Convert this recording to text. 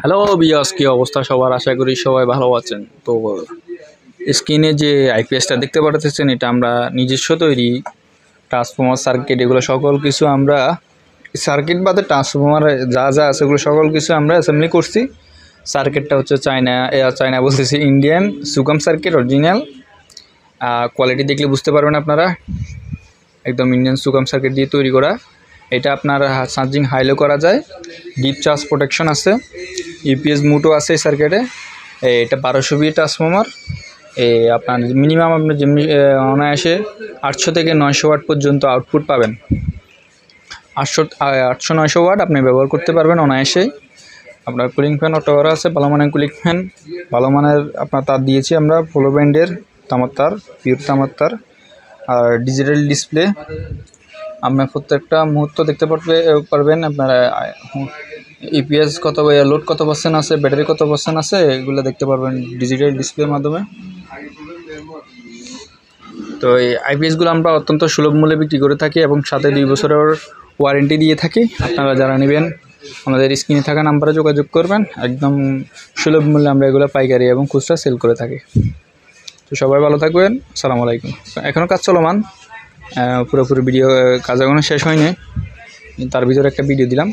Hello বিয়াস, কি অবস্থা সবার? আশা করি সবাই ভালো আছেন। তো স্ক্রিনে যে আইপিএসটা দেখতে পারতেছেন, এটা আমরা নিজস্ব তৈরি ট্রান্সফর্মার সার্কিট, এগুলো সকল কিছু আমরা সার্কিট বাদে ট্রান্সফর্মার যা যা আছে এগুলো সকল কিছু আমরা অ্যাসেম্বলি করছি। সার্কিটটা হচ্ছে চায়না বলতেছি, ইন্ডিয়ান সুকাম সার্কিট অরিজিনাল। কোয়ালিটি দেখলে বুঝতে পারবেন আপনারা, একদম ইন্ডিয়ান সুকাম সার্কিট দিয়ে তৈরি করা। এটা আপনার চার্জিং হাইলো করা যায়, ডিপ চার্জ প্রোটেকশন আছে, ইউপিএস মুটও আছে এই সার্কিটে। এটা 1200 ভি ট্রান্সফর্মার। আপনার মিনিমাম আপনার যেমনি অনায়াসে 800 থেকে 900 ওয়াট পর্যন্ত আউটপুট পাবেন। 800-900 ওয়াট আপনি ব্যবহার করতে পারবেন অনায়াসেই। আপনার কুলিং ফ্যান অটো করা আছে, ভালো মানের কুলিং ফ্যান, ভালো মানের আপনার তার দিয়েছি আমরা, ফলো ব্যান্ডের তামার তার, পিওর তামার তার। আর ডিজিটাল ডিসপ্লে আপনার প্রত্যেকটা মুহূর্ত দেখতে পারবেন আপনারা। ইপিএস কত, লোড কত পার্সেন্ট আছে, ব্যাটারি কত পার্সেন্ট আছে, এগুলো দেখতে পারবেন ডিজিটাল ডিসপ্লের মাধ্যমে। তো এই আইপিএসগুলো আমরা অত্যন্ত সুলভ মূল্যে বিক্রি করে থাকি এবং সাথে 2 বছরের ওয়ারেন্টি দিয়ে থাকি। আপনারা যারা নেবেন আমাদের স্ক্রিনে থাকা নাম্বারে যোগাযোগ করবেন। একদম সুলভ মূল্যে আমরা এগুলো পাইকারি এবং খুচরা সেল করে থাকি। তো সবাই ভালো থাকবেন। আসসালামু আলাইকুম। এখনও কাজ চলমান, পুরোপুরি ভিডিও কাজ এখনও শেষ হয়নি, তার ভিতরে একটা ভিডিও দিলাম।